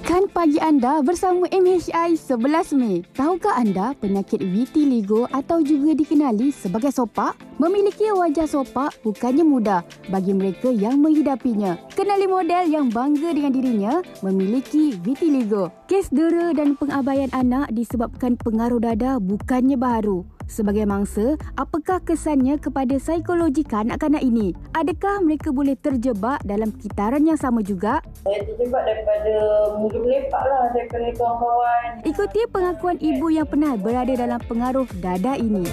Sihatkan pagi anda bersama MHI 11 Mei. Tahukah anda penyakit vitiligo atau juga dikenali sebagai sopak? Memiliki wajah sopak bukannya mudah bagi mereka yang menghidapinya. Kenali model yang bangga dengan dirinya memiliki vitiligo. Kes dera dan pengabaian anak disebabkan pengaruh dada bukannya baharu. Sebagai mangsa, apakah kesannya kepada psikologi kanak-kanak ini? Adakah mereka boleh terjebak dalam kitaran yang sama juga? Saya terjebak daripada mungkin melepak lah daripada kawan-kawan. Ikuti pengakuan ibu yang pernah berada dalam pengaruh dada ini.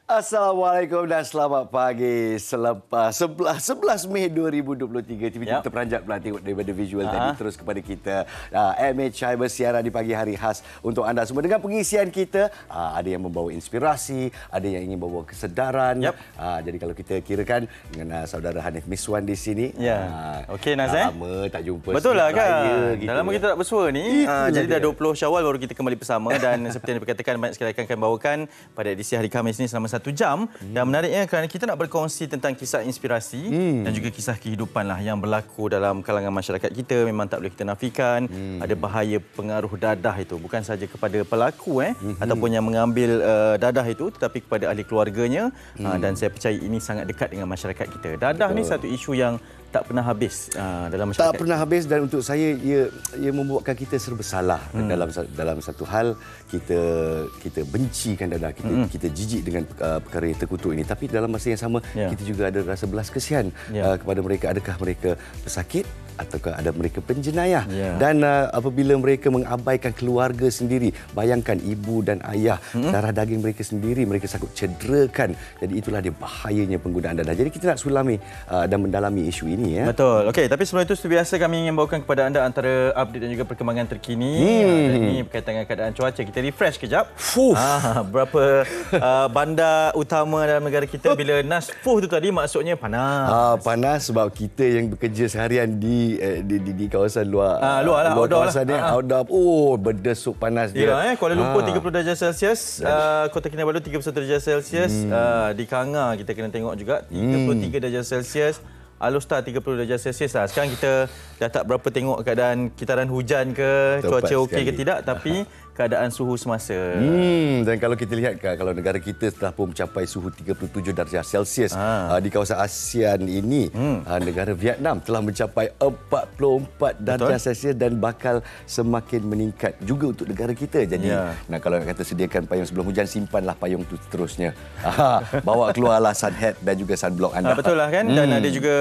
Assalamualaikum dan selamat pagi. Selepas 11 Mei 2023, tiba-tiba terperanjat pula tengok daripada visual tadi terus kepada kita. MHI bersiaran di pagi hari khas untuk anda semua. Dengan pengisian kita, ada yang membawa inspirasi, ada yang ingin membawa kesedaran. Jadi kalau kita kirakan dengan saudara Hanif Miswan di sini. Okey Naz, lama tak jumpa. Betul lah kan? Gitu. Dah lama kita tak bersua ni. Jadi dah 20 Syawal baru kita kembali bersama dan seperti yang diperkatakan banyak sekali akan bawakan pada edisi hari Khamis ni selama 1 jam. Dan menariknya kerana kita nak berkongsi tentang kisah inspirasi dan juga kisah kehidupan lah yang berlaku dalam kalangan masyarakat kita. Memang tak boleh kita nafikan ada bahaya pengaruh dadah itu. Bukan sahaja kepada pelaku ataupun yang mengambil dadah itu, tetapi kepada ahli keluarganya. Dan saya percaya ini sangat dekat dengan masyarakat kita. Dadah ni satu isu yang tak pernah habis dalam masyarakat. Tak pernah habis dan untuk saya ia membuatkan kita serba salah dalam satu hal. Kita bencikan dadah, kita jijik dengan perkara yang terkutuk ini, tapi dalam masa yang sama kita juga ada rasa belas kasihan kepada mereka. Adakah mereka pesakit ataukah ada mereka penjenayah? Dan apabila mereka mengabaikan keluarga sendiri, bayangkan ibu dan ayah, darah daging mereka sendiri mereka sanggup cederakan. Jadi itulah dia bahayanya penggunaan dadah. Jadi kita nak sulami dan mendalami isu ini. Betul. Okey, tapi sebelum itu seperti biasa kami ingin bawakan kepada anda antara update dan juga perkembangan terkini. Ini berkaitan dengan keadaan cuaca. Kita refresh kejap. Berapa bandar utama dalam negara kita bila Nas tu tadi maksudnya panas. Panas sebab kita yang bekerja seharian di kawasan luar. Outdoor kawasan lah. Outdoor. Oh, berdesuk panas dia. Kuala Lumpur 30 darjah Celsius, Kota Kinabalu 31 darjah Celsius, di Kanga kita kena tengok juga 33 darjah Celsius. Alor-Star 30 darjah Celsius lah. Sekarang kita dah tak berapa tengok keadaan kitaran hujan ke, cuaca okey ke tidak, tapi keadaan suhu semasa. Dan kalau kita lihat kalau negara kita telah pun mencapai suhu 37 darjah Celsius di kawasan ASEAN ini, negara Vietnam telah mencapai 44 darjah Celsius dan bakal semakin meningkat juga untuk negara kita. Jadi kalau nak kata sediakan payung sebelum hujan, simpanlah payung itu seterusnya. Bawa keluarlah sun hat dan juga sunblock anda. Betul lah kan? Dan ada juga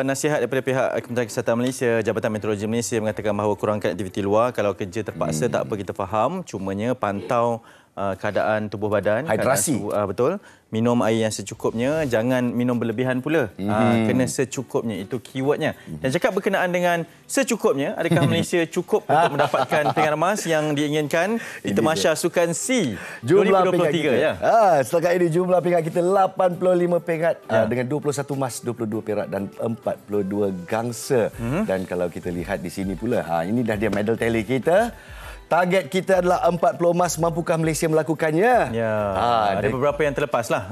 nasihat daripada pihak Kementerian Kesihatan Malaysia, Jabatan Meteorologi Malaysia mengatakan bahawa kurangkan aktiviti luar. Kalau kerja terpaksa tak apa, kita faham. Cumanya pantau keadaan tubuh badan, hidrasi. Betul. Minum air yang secukupnya, jangan minum berlebihan pula. Kena secukupnya, itu keywordnya. Dan cakap berkenaan dengan secukupnya, adakah Malaysia cukup untuk mendapatkan peringkat emas yang diinginkan di Tamasya Sukan SEA 2023? Setakat ini jumlah peringkat kita 85 peringkat dengan 21 emas, 22 perak dan 42 gangsa. Dan kalau kita lihat di sini pula, ini dah dia medal tally kita. Target kita adalah 40 emas. Mampukah Malaysia melakukannya? Ada beberapa yang terlepas lah.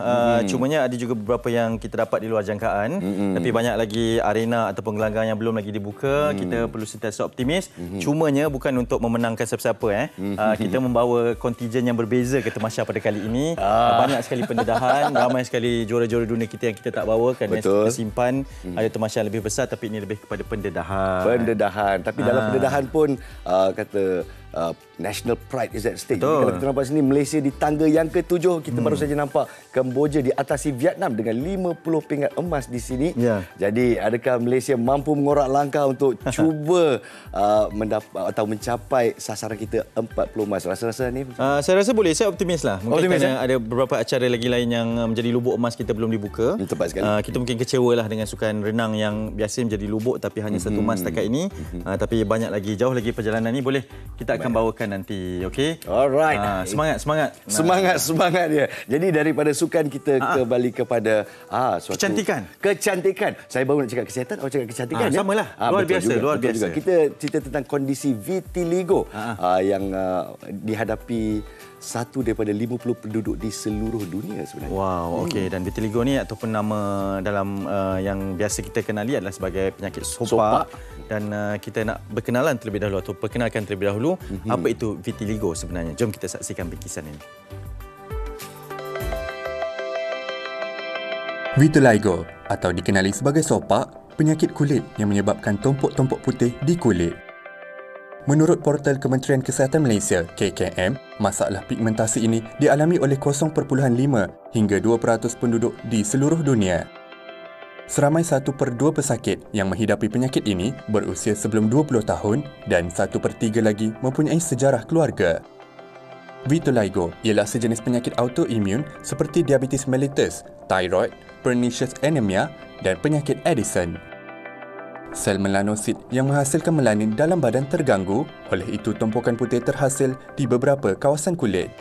Cumanya ada juga beberapa yang kita dapat di luar jangkaan. Tapi banyak lagi arena ataupun gelanggang yang belum lagi dibuka. Kita perlu sentiasa optimis. Cumanya bukan untuk memenangkan siapa-siapa. Kita membawa kontijen yang berbeza ke Tamasya pada kali ini. Banyak sekali pendedahan. Ramai sekali juara-juara dunia kita yang kita tak bawa kerana kita simpan. Ada Tamasya lebih besar, tapi ini lebih kepada pendedahan. Tapi dalam pendedahan pun kata national pride is at stake. Kalau kita nampak sini, Malaysia di tangga yang ke-7. Kita baru saja nampak Kemboja diatasi Vietnam dengan 50 peringkat emas di sini. Jadi adakah Malaysia mampu mengorak langkah untuk cuba mencapai sasaran kita 40 emas? Rasa-rasa ni? Saya rasa boleh. Saya optimis lah. Mungkin kerana ada beberapa acara lagi lain yang menjadi lubuk emas kita belum dibuka. Tepat sekali. Kita mungkin kecewa lah dengan sukan renang yang biasa menjadi lubuk tapi hanya satu emas setakat ini. Tapi banyak lagi, jauh lagi perjalanan ni. Boleh kita akan bawakan nanti, okey? Alright. Semangat dia. Jadi daripada sukan kita kembali kepada suatu kecantikan. Saya baru nak cakap kesihatan, awak cakap kecantikan. Samalah. Luar biasa. Juga. Kita cerita tentang kondisi vitiligo yang dihadapi satu daripada 50 penduduk di seluruh dunia sebenarnya. Wow, okey. Dan vitiligo ni ataupun nama dalam yang biasa kita kenali adalah sebagai penyakit sopak. Dan kita nak berkenalan terlebih dahulu atau perkenalkan terlebih dahulu apa itu vitiligo sebenarnya. Jom kita saksikan bingkisan ini. Vitiligo atau dikenali sebagai sopak, penyakit kulit yang menyebabkan tumpuk-tumpuk putih di kulit. Menurut portal Kementerian Kesihatan Malaysia, KKM, masalah pigmentasi ini dialami oleh 0.5 hingga 2% penduduk di seluruh dunia. Seramai 1/2 pesakit yang menghidapi penyakit ini berusia sebelum 20 tahun dan 1/3 lagi mempunyai sejarah keluarga. Vitiligo ialah sejenis penyakit autoimun seperti diabetes mellitus, thyroid, pernicious anemia dan penyakit Addison. Sel melanosit yang menghasilkan melanin dalam badan terganggu, oleh itu tumpukan putih terhasil di beberapa kawasan kulit.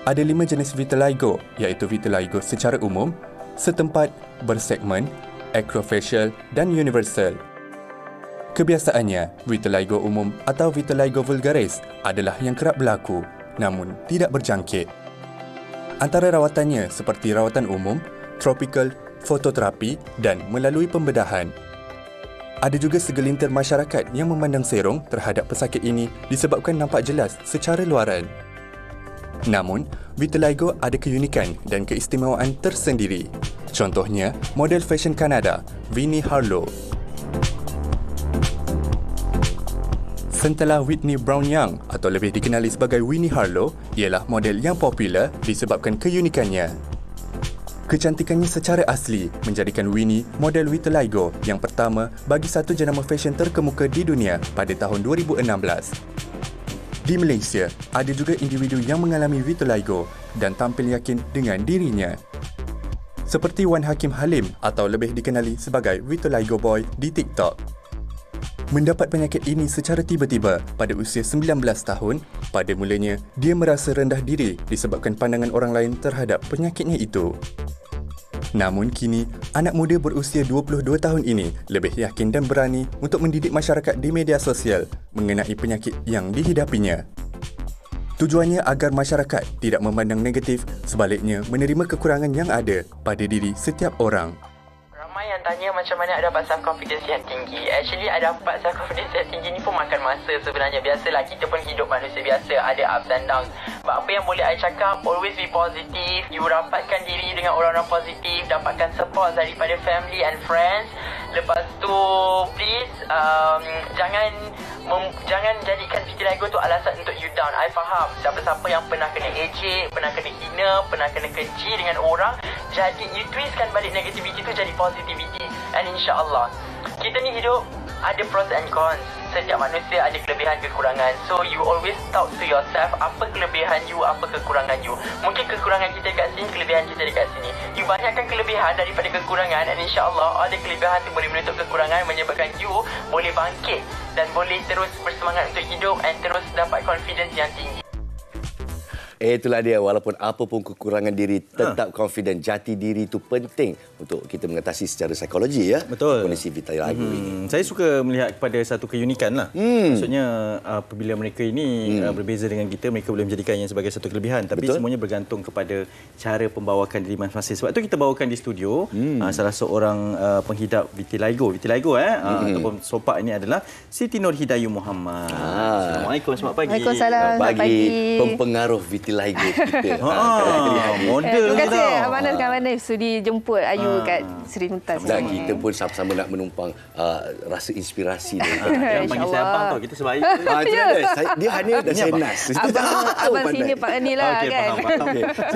Ada 5 jenis vitiligo, iaitu vitiligo secara umum, setempat, bersegmen, acrofacial dan universal. Kebiasaannya, vitiligo umum atau vitiligo vulgaris adalah yang kerap berlaku namun tidak berjangkit. Antara rawatannya seperti rawatan umum, tropikal, fototerapi dan melalui pembedahan. Ada juga segelintir masyarakat yang memandang serong terhadap pesakit ini disebabkan nampak jelas secara luaran. Namun, vitiligo ada keunikan dan keistimewaan tersendiri. Contohnya, model fashion Kanada, Winnie Harlow. Setelah Whitney Brown Young atau lebih dikenali sebagai Winnie Harlow ialah model yang popular disebabkan keunikannya. Kecantikannya secara asli menjadikan Winnie model vitiligo yang pertama bagi satu jenama fashion terkemuka di dunia pada tahun 2016. Di Malaysia, ada juga individu yang mengalami vitiligo dan tampil yakin dengan dirinya. Seperti Wan Hakim Halim atau lebih dikenali sebagai Vitiligo Boy di TikTok. Mendapat penyakit ini secara tiba-tiba pada usia 19 tahun, pada mulanya dia merasa rendah diri disebabkan pandangan orang lain terhadap penyakitnya itu. Namun kini, anak muda berusia 22 tahun ini lebih yakin dan berani untuk mendidik masyarakat di media sosial mengenai penyakit yang dihidapinya. Tujuannya agar masyarakat tidak memandang negatif, sebaliknya menerima kekurangan yang ada pada diri setiap orang. Ramai yang tanya macam mana dapat self confidence yang tinggi. Actually, dapat self confidence yang tinggi ni pun makan masa sebenarnya. Biasalah, kita pun hidup manusia biasa, ada ups and downs. But apa yang boleh I cakap, always be positive. You rapatkan diri dengan orang-orang positif, dapatkan support daripada family and friends. Lepas tu, please jangan jadikan vitiligo tu alasan untuk you down. I faham siapa-siapa yang pernah kena ejek, pernah kena hina, pernah kena kenci dengan orang, jadi you twistkan balik negativity tu jadi positivity. And insyaAllah, kita ni hidup ada pros and cons. Setiap manusia ada kelebihan kekurangan. So you always talk to yourself, apa kelebihan you, apa kekurangan you. Mungkin kekurangan kita dekat sini, kelebihan kita dekat sini. You banyakkan kelebihan daripada kekurangan, dan insyaAllah ada kelebihan tu boleh menutup kekurangan, menyebabkan you boleh bangkit dan boleh terus bersemangat untuk hidup and terus dapat confidence yang tinggi. Itulah dia, walaupun apa pun kekurangan diri, tetap confident. Jati diri itu penting untuk kita mengatasi secara psikologi, ya. Betul. Kondisi vitiligo ini. Saya suka melihat kepada satu keunikan lah. Maksudnya apabila mereka ini berbeza dengan kita, mereka boleh menjadikannya sebagai satu kelebihan. Tapi semuanya bergantung kepada cara pembawakan diri masing-masing. Sebab itu kita bawakan di studio salah seorang penghidap vitiligo. Ataupun sopak ini adalah Siti Nur Hidayu Muhammad. Assalamualaikum, selamat pagi. Waalaikumsalam, selamat pagi. Pempengaruh vitiligo kita. Terima kasih Abang Anas dengan Abang Anas sudi jemput Ayu kat Seri Muntaz. Dan kita pun sama-sama nak menumpang rasa inspirasi daripada. Jangan panggil saya abang tau, kita sebaik. Dia Hanif dan saya Nas. Abang sini Pak Ani lah, kan.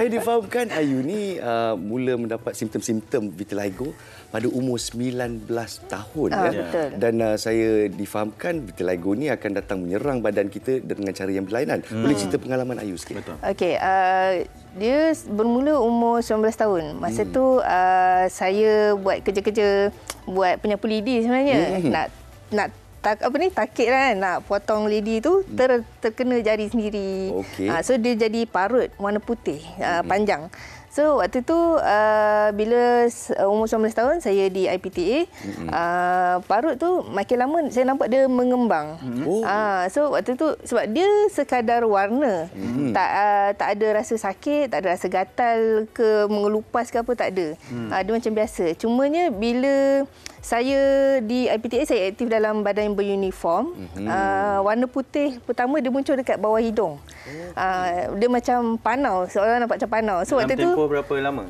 Saya difahamkan Ayu ni mula mendapat simptom-simptom vitiligo pada umur 19 tahun. Betul. Dan saya difahamkan vitiligo ni akan datang menyerang badan kita dengan cara yang berlainan. Boleh cerita pengalaman Ayu sikit? Betul. Okey, dia bermula umur 19 tahun. Masa tu saya buat kerja-kerja, buat penyapu lidi sebenarnya. Takik lah, nak potong lidi tu terkena jari sendiri. So dia jadi parut warna putih, panjang. So waktu tu bila umur 19 tahun saya di IPTA, parut tu makin lama saya nampak dia mengembang. So waktu tu sebab dia sekadar warna, tak ada rasa sakit, tak ada rasa gatal ke mengelupas ke apa, tak ada. Dia macam biasa. Cumanya bila saya di IPTA saya aktif dalam badan yang beruniform. Warna putih pertama dia muncul dekat bawah hidung. Dia macam panau, seolah nampak macam panau. So waktu tu tempoh berapa lama?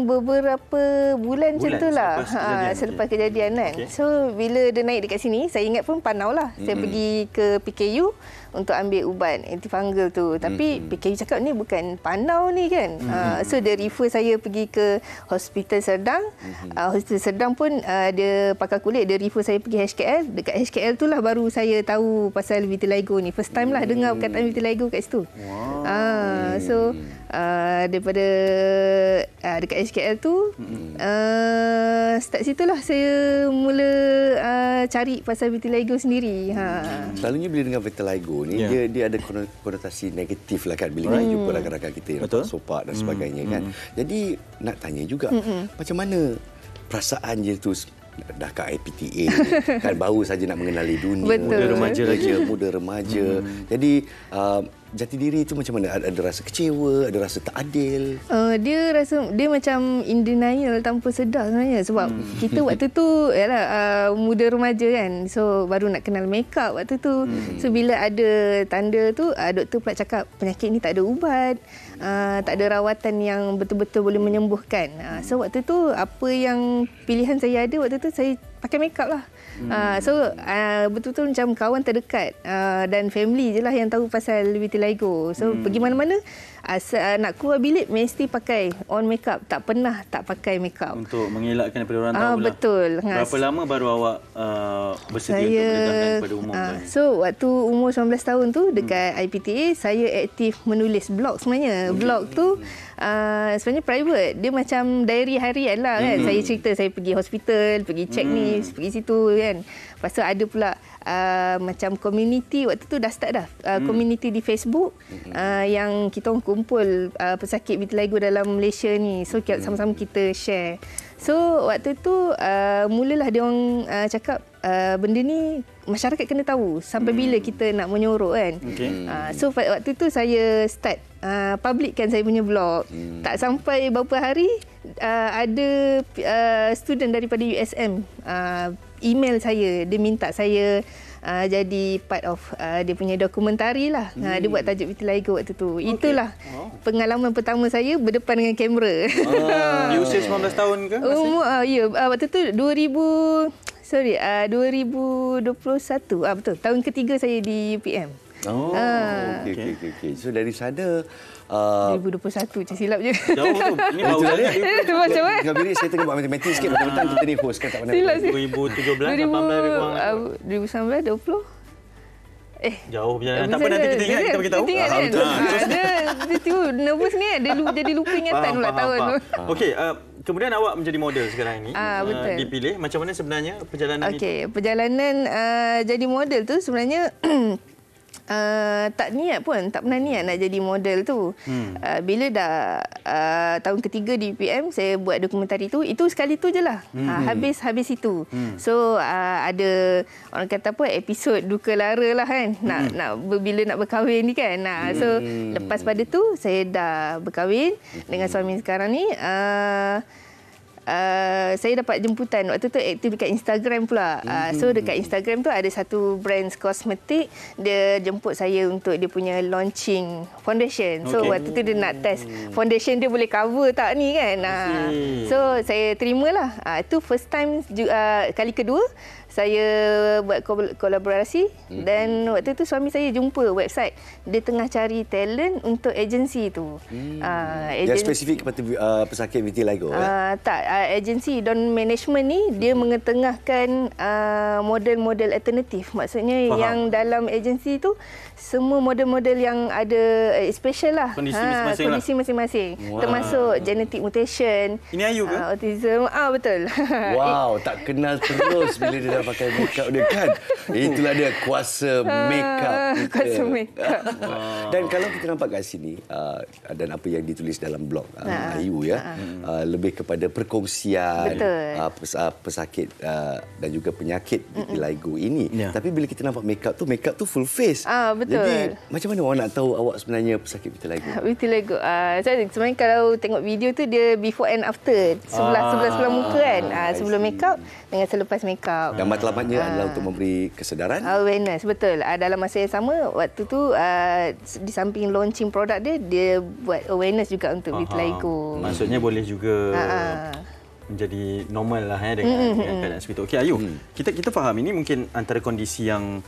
Beberapa bulan macam tu lah. Selepas kejadian kan. Okay. So bila dia naik dekat sini, saya ingat pun panau lah. Saya pergi ke PKU untuk ambil ubat antifungal tu. Tapi PKU cakap ni bukan panau ni kan. So dia refer saya pergi ke Hospital Serdang. Hospital Serdang pun dia pakar kulit, dia refer saya pergi HKL. Dekat HKL tu lah baru saya tahu pasal vitiligo ni. First time lah dengar perkataan vitiligo kat situ. So daripada dekat HKL tu start situlah saya mula cari pasal vitiligo sendiri. Selalunya bila dengar vitiligo ni dia ada konotasi negatif lah kan bila kita jumpa rakan-rakan kita yang sopak dan sebagainya kan. Jadi nak tanya juga macam mana perasaan je tu dah kat IPTA kan baru saja nak mengenali dunia. Muda remaja. Jadi jati diri itu macam mana? Ada rasa kecewa, ada rasa tak adil? Dia macam in denial tanpa sedar sebenarnya sebab kita waktu tu yalah muda remaja kan. So baru nak kenal makeup waktu tu. So bila ada tanda tu doktor pula cakap penyakit ni tak ada ubat. Tak ada rawatan yang betul-betul boleh menyembuhkan. So waktu tu apa yang pilihan saya ada waktu tu saya pakai makeup lah. So betul-betul macam kawan terdekat dan family je lah yang tahu pasal vitiligo. So pergi mana-mana nak keluar bilik mesti pakai on makeup, tak pernah tak pakai makeup. Untuk mengelakkan daripada orang tahu lah. Betul. Berapa lama baru awak bersedia untuk mendedahkan kepada umum? So waktu umur 19 tahun tu dekat IPTA saya aktif menulis blog sebenarnya. Blog tu sebenarnya private. Dia macam diary harian lah kan. Saya cerita saya pergi hospital, pergi check ni, pergi situ kan. Lepas tu ada pula macam community waktu tu dah start dah. Community di Facebook yang kita orang kumpul pesakit vitiligo dalam Malaysia ni. So sama-sama kita share. So waktu tu mulalah dia orang cakap benda ni masyarakat kena tahu sampai bila kita nak menyorok kan. So waktu tu saya start publikkan saya punya blog. Tak sampai beberapa hari ada student daripada USM email saya, dia minta saya jadi part of dia punya dokumentari lah. Dia buat tajuk vitiligo waktu tu. Itulah pengalaman pertama saya berdepan dengan kamera. Di usia 19 tahun ke? Waktu tu 2021. Betul. Tahun ketiga saya di UPM. Okey. So dari sana 2021 macam silap je. Jauh tu. Ini baru dah. Macam mana? Tengah bilik saya tengah buat matematik sikit. Betul-betul kita ni host kan tak pernah. Silap 2017, 18 lebih kurang. 2019, 20. Jauh perjalanan. Tak apa, nanti kita ingat, kita beritahu. Dia tu nervous ni dia jadi lupa ingatan pula tahun tu. Okey, kemudian awak menjadi model sekarang ini. Betul. Dipilih. Macam mana sebenarnya perjalanan itu? Okey, perjalanan jadi model tu sebenarnya tak pernah niat nak jadi model tu. Bila dah tahun ketiga di UPM saya buat dokumentari tu, itu sekali tu je lah. Habis itu. So ada orang kata apa episod duka lara lah kan. Bila nak berkahwin ni kan. So lepas pada tu saya dah berkahwin dengan suami sekarang ni. Saya dapat jemputan waktu tu aktif dekat Instagram pula. So dekat Instagram tu ada satu brand kosmetik, dia jemput saya untuk dia punya launching foundation. So waktu tu dia nak test foundation dia boleh cover tak ni kan. So saya terimalah. Itu first time kali kedua saya buat kolaborasi dan waktu tu suami saya jumpa website. Dia tengah cari talent untuk agensi tu. Yang spesifik kepada pesakit vitiligo? Tak, agensi Don Management ni dia mengetengahkan model-model alternatif. Maksudnya yang dalam agensi tu semua model-model yang ada special lah. Kondisi masing-masing. Termasuk genetic mutation. Ini Ayu ke? Autism. Betul. Wow, tak kenal terus bila dia pandai pakai makeup dia kan. Itulah dia kuasa makeup. Kuasa makeup. Dan kalau kita nampak kat sini dan apa yang ditulis dalam blog Ayu ya, lebih kepada perkongsian pesakit dan juga penyakit vitiligo ini. Tapi bila kita nampak makeup tu full face. Betul. Jadi macam mana orang nak tahu awak sebenarnya pesakit vitiligo? Vitiligo. Sebenarnya kalau tengok video tu dia before and after. Sebelah muka kan. Sebelum makeup dengan selepas makeup. Dan matlamatnya adalah untuk memberi kesedaran. Awareness, betul. Dalam masa yang sama, waktu tu di samping launching produk dia buat awareness juga untuk vitiligo. Maksudnya boleh juga menjadi normal lah dengan keadaan seperti itu. Okey Ayu, kita faham ini mungkin antara kondisi yang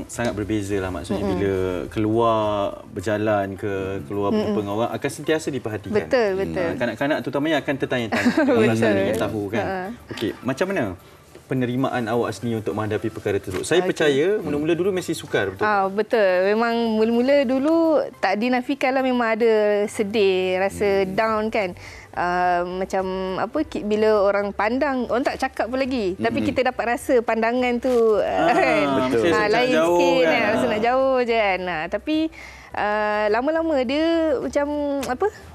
sangat berbeza lah, maksudnya bila keluar berjalan keluar berjumpa dengan orang akan sentiasa diperhatikan. Betul. Kanak-kanak terutamanya akan tertanya-tanya alasan ingin tahu kan. Okey, macam mana penerimaan awak sendiri untuk menghadapi perkara tersebut? Saya percaya mula-mula dulu mesti sukar, betul? Betul. Memang mula-mula dulu tak dinafikanlah, memang ada sedih, rasa down kan. Macam bila orang pandang, orang tak cakap pun lagi, tapi kita dapat rasa pandangan tu kan, lain sikit kan, rasa nak jauh je kan. Tapi lama-lama dia macam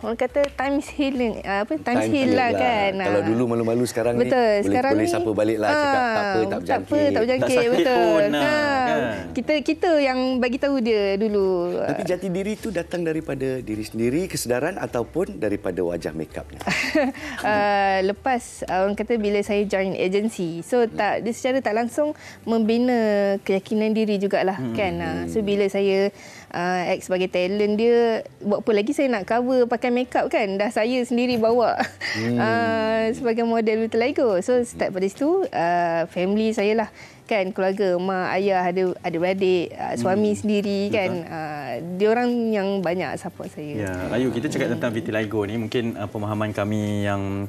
orang kata times healing, times heal lah kan. Kalau dulu malu-malu, sekarang betul, ni sekarang boleh ni, sapa baliklah, cakap tak apa, tak berjangkit, betul. kan. Kita yang bagi tahu dia dulu. Tapi jati diri tu datang daripada diri sendiri, kesedaran, ataupun daripada wajah make-upnya? Lepas orang kata bila saya join agensi, so dia secara tak langsung membina keyakinan diri jugalah kan. So bila saya act sebagai talent dia, buat apa lagi saya nak cover pakai makeup kan, dah saya sendiri bawa sebagai model vitiligo. So start pada situ, family saya lah kan, keluarga, mak, ayah, ada adik-beradik, suami sendiri kan, diorang yang banyak support saya. Ya, Ayu, kita cakap tentang vitiligo ni, mungkin pemahaman kami yang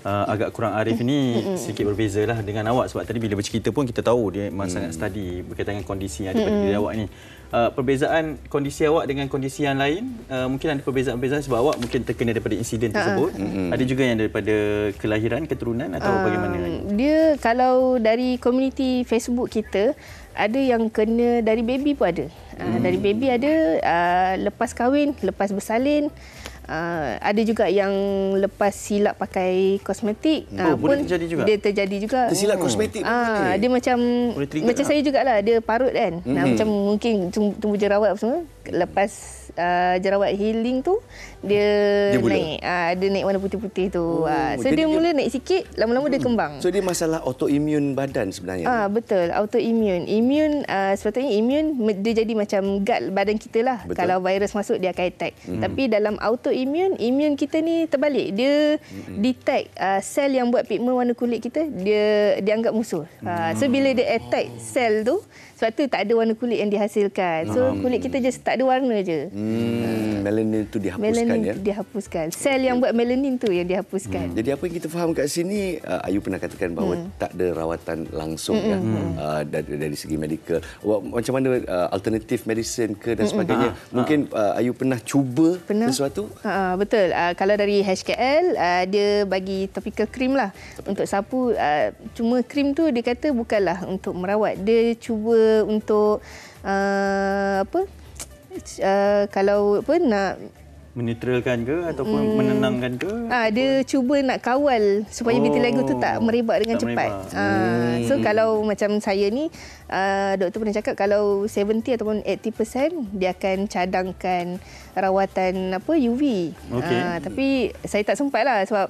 agak kurang arif ini sedikit berbeza lah dengan awak, sebab tadi bila bercerita pun kita tahu dia memang sangat study berkaitan dengan kondisi yang ada pada diri awak ni. Perbezaan kondisi awak dengan kondisi yang lain, mungkin ada perbezaan-perbezaan sebab awak mungkin terkena daripada insiden tersebut. Ada juga yang daripada kelahiran, keturunan atau bagaimana? Dia kalau dari komuniti Facebook kita, ada yang kena dari baby pun ada. Dari baby ada, lepas kahwin, lepas bersalin. Ada juga yang lepas silap pakai kosmetik boleh terjadi juga. Dia terjadi juga. Tersilap kosmetik dia macam saya jugalah, dia parut kan. Macam mungkin tumbuh jerawat semua, lepas jerawat healing tu dia naik, dia naik warna putih-putih tu. So dia mula naik sikit, lama-lama dia kembang. So dia masalah autoimun badan sebenarnya. Betul, autoimun. Sepatutnya imun dia jadi macam guard badan kita lah. Betul. Kalau virus masuk dia akan attack. Tapi dalam autoimun, imun kita ni terbalik. Dia detect sel yang buat pigmen warna kulit kita, dia anggap musuh. So bila dia attack sel tu, sebab tu tak ada warna kulit yang dihasilkan. So kulit kita just tak ada warna je. Melanin tu dihapuskan. Dihapuskan. Sel yang buat melanin tu yang dihapuskan. Jadi apa yang kita faham kat sini, Ayu pernah katakan bahawa tak ada rawatan langsung dari segi medikal. Macam mana alternatif medicine ke dan sebagainya. Mungkin Ayu pernah cuba sesuatu? Betul. Kalau dari HKL, dia bagi topical cream lah untuk sapu. Cuma cream tu dia kata bukanlah untuk merawat. Dia cuba untuk kalau nak menetralkan ke ataupun menenangkan ke? Dia cuba nak kawal supaya vitiligo tu tak merebak dengan cepat. So kalau macam saya ni, doktor pernah cakap kalau 70 ataupun 80% dia akan cadangkan rawatan UV. Tapi saya tak sempat lah sebab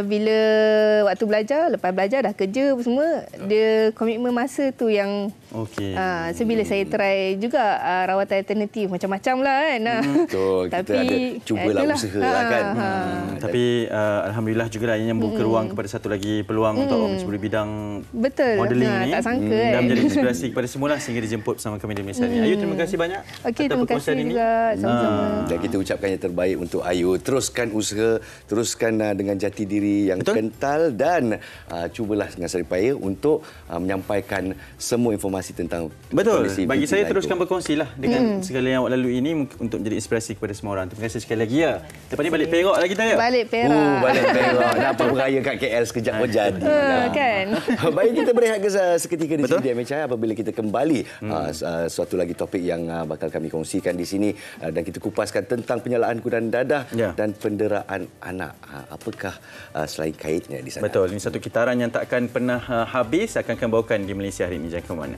bila waktu belajar, lepas belajar dah kerja semua, dia komitmen masa tu yang so bila saya try juga rawatan alternatif macam-macam lah kan. Betul, tapi cubalah usaha lah kan. Tapi alhamdulillah juga lah yang membuka ruang kepada satu lagi peluang untuk orang menceburi bidang modeling ni. Tak sangka dan menjadi inspirasi kepada semua lah sehingga dijemput bersama kami di Malaysia ni. Ayu, terima kasih banyak atas terima kasih juga. Sama-sama. Dan kita ucapkan yang terbaik untuk Ayu. Teruskan usaha, teruskan dengan jati diri yang kental dan cubalah dengan seripaya untuk menyampaikan semua informasi informasi tentang Betul. kondisi Bagi saya Ligo. teruskan berkongsilah dengan segala yang awak lalui ini untuk menjadi inspirasi kepada semua orang. Terima kasih sekali lagi ya. Lepas ni balik Perak lah kita ya. Balik Perak. Balik Perak. Dapat beraya kat KL sekejap pun jadi. Kan? Baik, kita berehat seketika di sini di MHI. Apabila kita kembali suatu lagi topik yang bakal kami kongsikan di sini dan kita kupaskan tentang penyalaan kudan dadah dan penderaan anak. Apakah selain kaitnya di sana? Betul. Ini satu kitaran yang tak akan pernah habis. Akan bawakan di Malaysia hari ini. Jangan ke mana.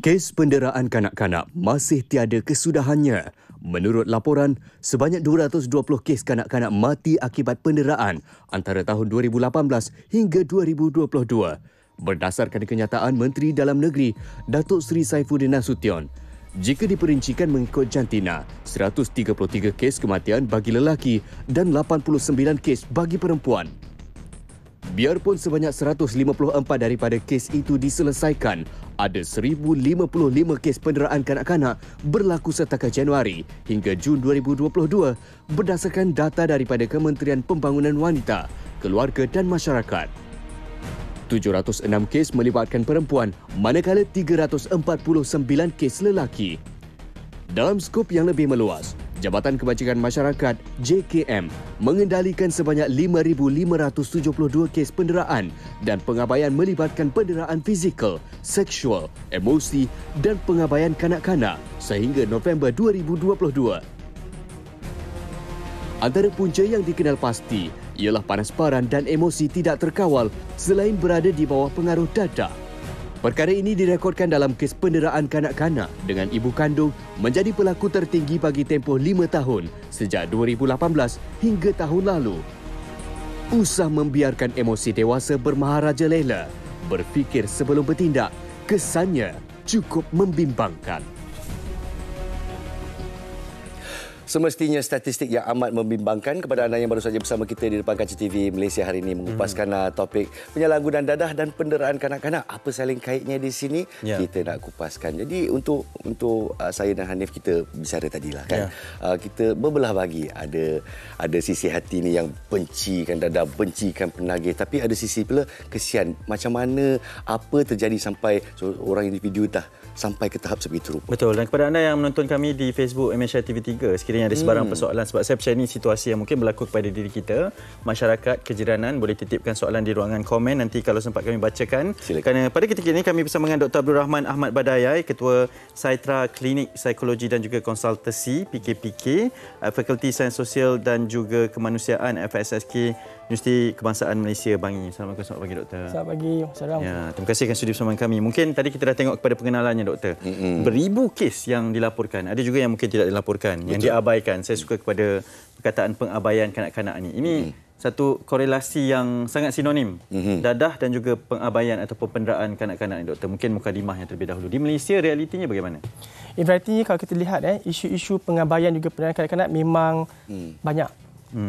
Kes penderaan kanak-kanak masih tiada kesudahannya. Menurut laporan, sebanyak 220 kes kanak-kanak mati akibat penderaan antara tahun 2018 hingga 2022. Berdasarkan kenyataan Menteri Dalam Negeri, Datuk Seri Saifuddin Nasution. Jika diperincikan mengikut jantina, 133 kes kematian bagi lelaki dan 89 kes bagi perempuan. Biarpun sebanyak 154 daripada kes itu diselesaikan, ada 1,055 kes penderaan kanak-kanak berlaku setakat Januari hingga Jun 2022 berdasarkan data daripada Kementerian Pembangunan Wanita, Keluarga dan Masyarakat. 706 kes melibatkan perempuan, manakala 349 kes lelaki. Dalam skop yang lebih meluas, Jabatan Kebajikan Masyarakat JKM mengendalikan sebanyak 5,572 kes penderaan dan pengabaian melibatkan penderaan fizikal, seksual, emosi dan pengabaian kanak-kanak sehingga November 2022. Antara punca yang dikenal pasti ialah panas baran dan emosi tidak terkawal selain berada di bawah pengaruh dadah. Perkara ini direkodkan dalam kes penderaan kanak-kanak dengan ibu kandung menjadi pelaku tertinggi bagi tempoh 5 tahun sejak 2018 hingga tahun lalu. Usah membiarkan emosi dewasa bermaharajalela. Berfikir sebelum bertindak, kesannya cukup membimbangkan. Semestinya statistik yang amat membimbangkan. Kepada anda yang baru saja bersama kita di depan kaca TV Malaysia hari ini mengupaskan topik penyalahgunaan dadah dan penderaan kanak-kanak. Apa saling kaitnya di sini? Kita nak kupaskan. Jadi untuk saya dan Hanif kita bicara tadilah kan. Kita berbelah bagi. Ada sisi hati ni yang bencikan dadah, bencikan penagih, tapi ada sisi pula kesian. Macam mana apa terjadi sampai orang individu dah sampai ke tahap sebegitu rupa. Betul. Dan kepada anda yang menonton kami di Facebook MHI TV3, sekiranya ada sebarang persoalan, sebab saya percaya ini situasi yang mungkin berlaku kepada diri kita, masyarakat, kejiranan, boleh titipkan soalan di ruangan komen. Nanti kalau sempat kami bacakan. Silakan. Kerana pada ketika ini kami bersama dengan Dr. Abdul Rahman Ahmad Badayai, Ketua Saitra Klinik Psikologi dan juga Konsultasi PKPK, Fakulti Sains Sosial dan juga Kemanusiaan FSSK Universiti Kebangsaan Malaysia Bangi. Assalamualaikum, selamat pagi Doktor. Selamat pagi. Salam. Ya, terima kasih kerana sudi bersama kami. Mungkin tadi kita dah tengok kepada pengenalannya Doktor. Beribu kes yang dilaporkan. Ada juga yang mungkin tidak dilaporkan, yang diabaikan. Saya suka kepada perkataan pengabaian kanak-kanak ini. Ini satu korelasi yang sangat sinonim. Dadah dan juga pengabaian ataupun penderaan kanak-kanak ini Doktor. Mungkin mukadimah yang terlebih dahulu. Di Malaysia realitinya bagaimana? Realitinya kalau kita lihat isu-isu pengabaian juga penderaan kanak-kanak memang banyak.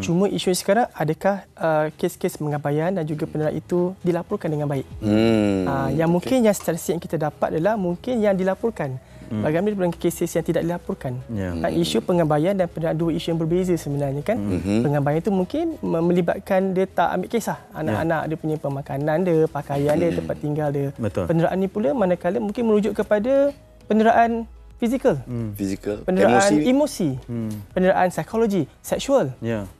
Cuma isu sekarang, adakah kes-kes pengabaian dan juga penderaan itu dilaporkan dengan baik? Yang mungkin yang statistik yang kita dapat adalah mungkin yang dilaporkan. Bagaimana dengan kes yang tidak dilaporkan? Isu pengabaian dan penderaan dua isu yang berbeza sebenarnya kan. Pengabaian itu mungkin melibatkan dia tak ambil kisah anak-anak dia punya pemakanan dia, pakaian dia, tempat tinggal dia. Penderaan ini pula manakala mungkin merujuk kepada penderaan fizikal, penderaan emosi, penderaan psikologi, seksual,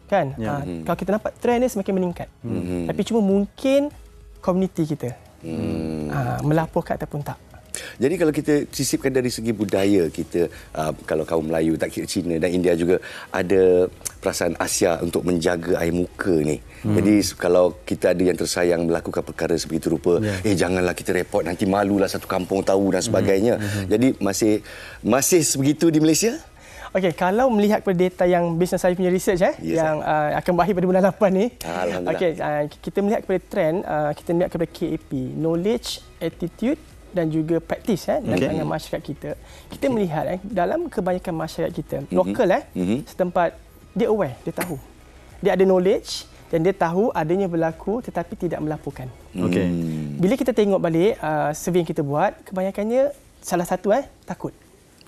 kan? Kalau kita nampak trend ini semakin meningkat, tapi cuma mungkin komuniti kita melaporkan ataupun tak. Jadi kalau kita sisipkan dari segi budaya kita, kalau kaum Melayu, tak kira Cina dan India juga ada perasaan Asia untuk menjaga air muka ni. Jadi kalau kita ada yang tersayang melakukan perkara sebegitu rupa, janganlah kita report, nanti malulah satu kampung tahu dan sebagainya. Jadi masih sebegitu di Malaysia? Okey, kalau melihat kepada data yang based on saya punya research yang akan berakhir pada bulan 8 ni. Alhamdulillah. Okey, kita melihat kepada trend, kita melihat kepada KAP, knowledge, attitude dan juga praktis dalam masyarakat kita. Kita melihat dalam kebanyakan masyarakat kita lokal setempat dia aware, dia tahu. Dia ada knowledge, dan dia tahu adanya berlaku tetapi tidak melaporkan. Okey. Bila kita tengok balik survey yang kita buat, kebanyakannya salah satu takut.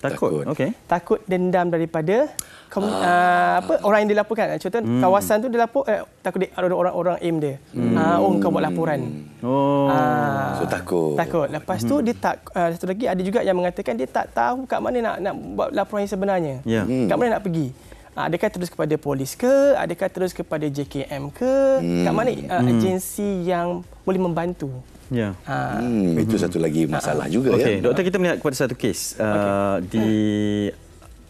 Takut. Okey. Takut dendam daripada orang yang dilaporkan. Contoh kawasan tu dia lapor takut ada orang aim dia. Kau buat laporan. So takut. Lepas tu dia tak satu lagi ada juga yang mengatakan dia tak tahu kat mana nak buat laporan yang sebenarnya. Kat mana nak pergi. Adakah terus kepada polis ke? Adakah terus kepada JKM ke? Kat mana agensi yang boleh membantu? Ya. Itu satu lagi masalah juga ya. Doktor, kita melihat kepada satu kes di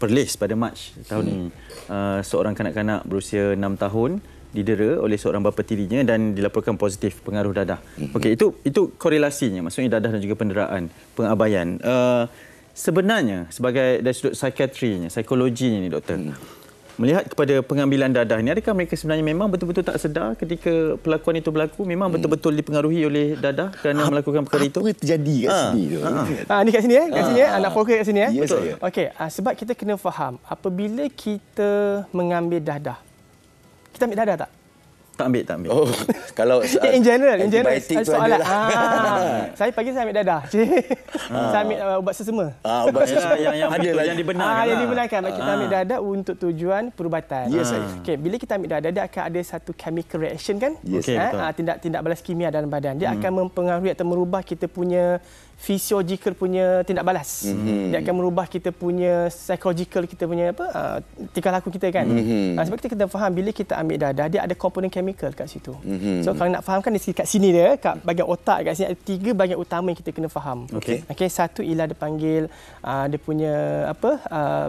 Perlis pada Mac tahun ini. Seorang kanak-kanak berusia 6 tahun didera oleh seorang bapa tirinya dan dilaporkan positif pengaruh dadah. Okey, itu korelasinya, maksudnya dadah dan juga penderaan, pengabaian. Sebenarnya sebagai dari sudut psikiatrinya, psikologinya ni doktor. Melihat kepada pengambilan dadah ini, adakah mereka sebenarnya memang betul-betul tak sedar ketika pelakuan itu berlaku? Memang betul-betul dipengaruhi oleh dadah kerana melakukan perkara itu? Apa terjadi kat sini tu? Ni kat sini kat sini anak fokus kat sini Yes, betul. Okey, sebab kita kena faham apabila kita mengambil dadah. Kita ambil dadah tak? Tak ambil. Oh, kalau in general soalan. Saya pagi saya ambil dadah. Saya ambil ubat sesama. Ubat sesama yang dibenarkan. Yang dibenarkan. Kita ambil dadah untuk tujuan perubatan. Yes, Okey, bila kita ambil dadah dia akan ada satu chemical reaction kan? Yes, tindak balas kimia dalam badan. Dia akan mempengaruhi atau merubah kita punya physiological punya tindak balas. Dia akan merubah kita punya psychological, kita punya tingkah laku kita kan. Sebab kita kena faham bila kita ambil dadah dia ada komponen chemical kat situ. So kalau nak fahamkan kat sini dia kat bahagian otak kat sini ada 3 bahagian utama yang kita kena faham. Okey, satu ialah dia panggil dia punya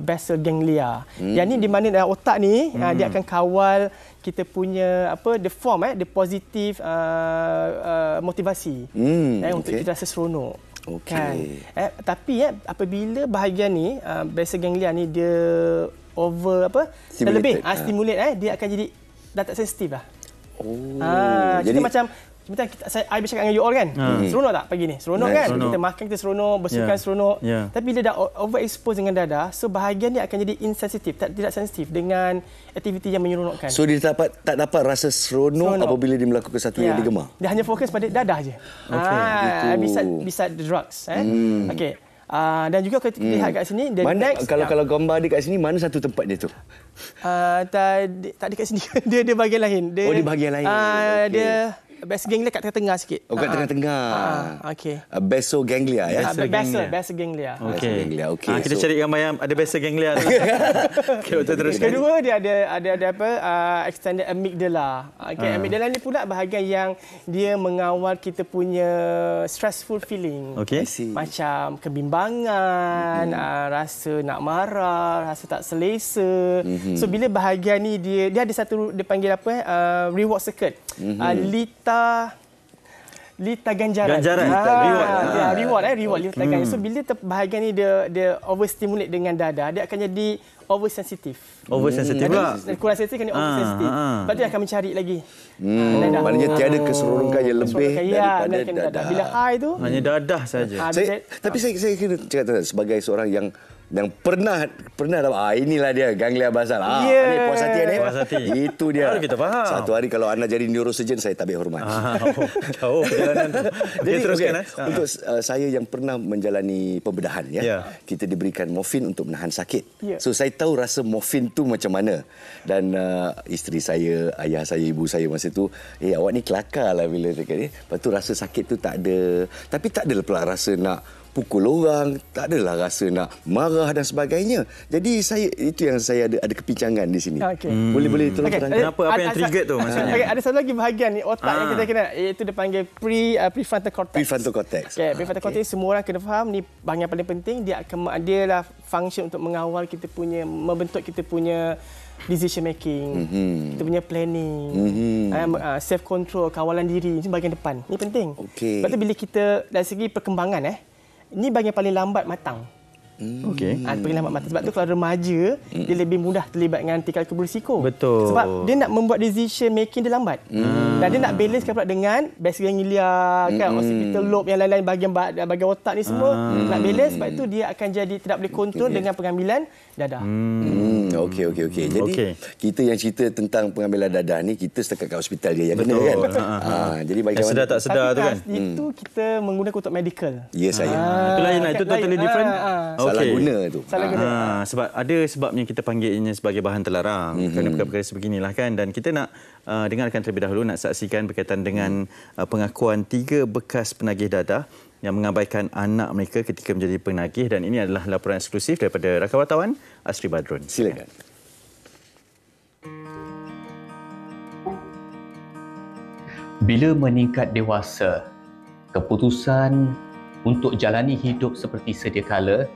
basal ganglia. Yang ni di mana dalam otak ni dia akan kawal kita punya the form the positif motivasi untuk kita rasa seronok. Kan? Tapi apabila bahagian ni basal ganglia ni dia terlebih stimulate dia akan jadi dah tak sensitif lah. Jadi macam saya bercakap dengan you all kan, seronok tak pagi ni? Seronok kan? Kita makan kita seronok, bersukan seronok. Tapi bila dah overexpose dengan dadah, so bahagian ni akan jadi insensitif, tidak sensitif dengan aktiviti yang menyeronokkan. So dia tak dapat rasa seronok apabila dia melakukan satu yang digemar. Dia hanya fokus pada dadah je. Bisa drugs. Okey. Dan juga kalau kita lihat kat sini, kalau gambar dia kat sini, mana satu tempat dia tu? Tak ada kat sini. Dia bahagian lain. Dia bahagian lain. Dia basal ganglia kat tengah-tengah sikit. Kat tengah-tengah. Okey. Basal ganglia ya. Basal ganglia. Okey. Kita cari gambar yang ada basal ganglia tu. Okey, betul terus. Kedua dia ada extended amygdala. Okey, amygdala ni pula bahagian yang dia mengawal kita punya stressful feeling. Okey. Macam kebimbangan, rasa nak marah, rasa tak selesa. So bila bahagian ni dia ada satu dia panggil reward circuit. Lita ganjaran. Reward lita ganjaran. So bila bahagian ni dia overstimulate dengan dadah, dia akan jadi oversensitif. Kurang sensitif kan dia oversensitif. Lepas tu dia akan mencari lagi. Maknanya tiada keseronokan yang lebih daripada dadah. Bila high tu hanya dadah saja. Tapi saya kena cakap sebagai seorang yang pernah inilah dia ganglia basal. Ini puas hati ni. Itu dia. Kita faham. Satu hari kalau anda jadi neurosurgeon, saya tabik hormat. Jauh perjalanan tu. Jadi teruskan. Untuk saya yang pernah menjalani pembedahan kita diberikan morfin untuk menahan sakit. So saya tahu rasa morfin tu macam mana. Dan isteri saya, ayah saya, ibu saya masa tu, awak ni kelakar lah bila dekat ni. Lepas tu rasa sakit tu tak ada. Tapi tak adalah pula rasa nak pukul orang, tak adalah rasa nak marah dan sebagainya. Jadi itu yang saya ada kepincangan di sini. Boleh tolong terangkan apa yang trigger tu maksudnya? Ada satu lagi bahagian ni otak yang kita kena, iaitu dipanggil prefrontal cortex. Prefrontal cortex. Prefrontal cortex semua orang kena faham ni bahagian paling penting. Dia lah function untuk mengawal kita punya, membentuk kita punya decision making, kita punya planning, self control, kawalan diri, ini bahagian depan. Ini penting. Sebab tu bila kita dari segi perkembangan ini bahagian paling lambat matang. Paling lambat matang. Sebab tu kalau remaja dia lebih mudah terlibat dengan tingkah laku berisiko. Betul. Sebab dia nak membuat decision making dia lambat. Dan dia nak balance pula dengan basal ganglia, occipital lobe yang lain-lain bahagian otak ni semua nak balance. Sebab tu dia akan jadi tidak boleh kontrol dengan pengambilan dadah. Okey. Jadi kita yang cerita tentang pengambilan dadah ni, kita setakat kat hospital je yang kena kan. Jadi bagi kawan sedar tak sedar tu kan. Itu kita menggunakan untuk medical. Ya saya. Itu lain lah, itu totally different. Salah guna tu. Salah guna. Sebab ada sebabnya kita panggilnya sebagai bahan terlarang kerana perkara-perkara sebeginilah kan, dan kita nak dengarkan terlebih dahulu, nak saksikan berkaitan dengan pengakuan 3 bekas penagih dadah yang mengabaikan anak mereka ketika menjadi penagih, dan ini adalah laporan eksklusif daripada rakan wartawan Asri Badrun. Silakan. Bila meningkat dewasa, keputusan untuk jalani hidup seperti sedia kala,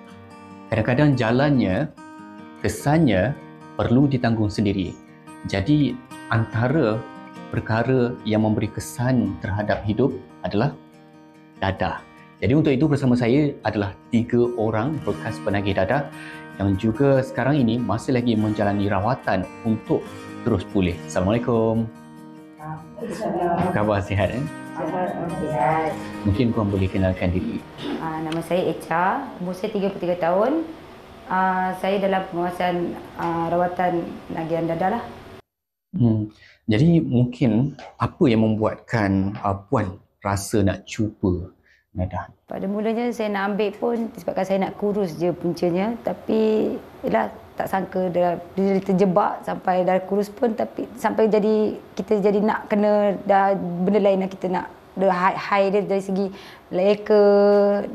kadang-kadang jalannya, kesannya perlu ditanggung sendiri. Jadi antara perkara yang memberi kesan terhadap hidup adalah dadah. Jadi untuk itu bersama saya adalah 3 orang bekas penagih dadah yang juga sekarang ini masih lagi menjalani rawatan untuk terus pulih. Assalamualaikum. Apa khabar, sihat? Sihat. Mungkin korang boleh kenalkan diri. Nama saya Echa, umur saya 33 tahun. Saya dalam penguasaan rawatan penagihan dadah lah. Jadi mungkin apa yang membuatkan Puan rasa nak cuba dadah? Pada mulanya saya nak ambil pun disebabkan saya nak kurus je puncanya, tapi ialah tak sangka dia terjebak sampai dah kurus pun, tapi sampai kita jadi nak kena dah benda lain, kita nak dia high dia dari segi leka,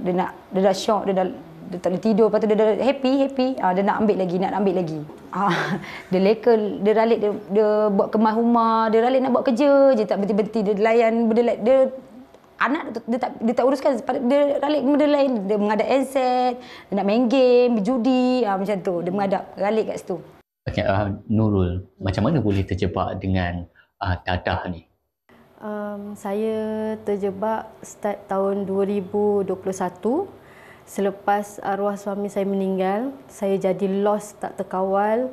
dia dah shock, dia tak boleh tidur, lepas tu dia dah happy, dia nak ambil lagi. Dia leka, dia ralik, dia buat kemas rumah, dia ralik nak buat kerja je, tak berhenti-berhenti, dia layan benda lain, anak dia tak uruskan, dia ralik benda lain, dia mengadap handset, dia nak main game, berjudi, macam tu, dia mengadap ralik kat situ. Okay, Nurul, macam mana boleh terjebak dengan dadah ni? Saya terjebak start tahun 2021. Selepas arwah suami saya meninggal, saya jadi lost, tak terkawal.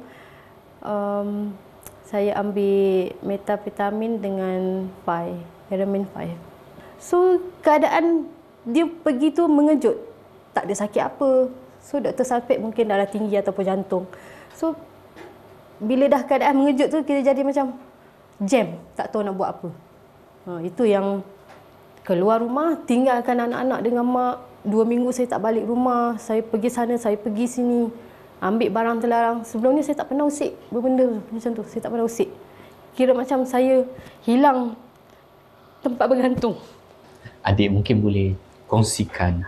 Saya ambil metapetamin dengan Heramin 5. So, keadaan dia pergi tu mengejut. Tak ada sakit apa. So, doktor suspect mungkin darah tinggi ataupun jantung. So, bila dah keadaan mengejut tu, kita jadi macam jam. Tak tahu nak buat apa. Itu yang keluar rumah, tinggalkan anak-anak dengan mak. 2 minggu saya tak balik rumah. Saya pergi sana, saya pergi sini. Ambil barang terlarang. Sebelum ni saya tak pernah usik berbenda macam tu. Saya tak pernah usik. Kira macam saya hilang tempat bergantung. Adik mungkin boleh kongsikan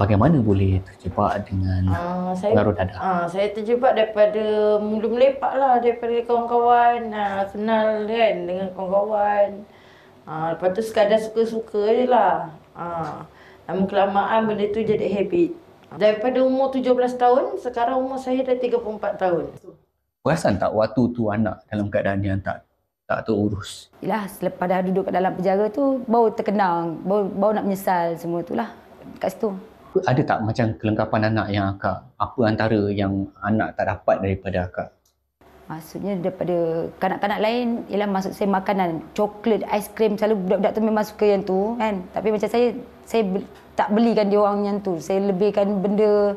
bagaimana boleh terjebak dengan pengaruh dadah? Saya terjebak daripada mula melepak lah, daripada kawan-kawan, kenal kan dengan kawan-kawan. Lepas tu sekadar suka-suka je lah. Lama kelamaan benda tu jadi habit. Daripada umur 17 tahun, sekarang umur saya dah 34 tahun. Perasan tak waktu tu anak dalam keadaan yang tak terurus? Yalah, selepas dah duduk kat dalam penjara tu, baru terkenang, baru nak menyesal semua tu lah kat situ. Ada tak macam kelengkapan anak yang akak, apa antara yang anak tak dapat daripada akak? Maksudnya daripada kanak-kanak lain, ialah maksud saya makanan, coklat, aiskrim, selalu budak-budak tu memang suka yang tu kan. Tapi macam saya tak belikan dia orang yang tu. Saya lebihkan benda,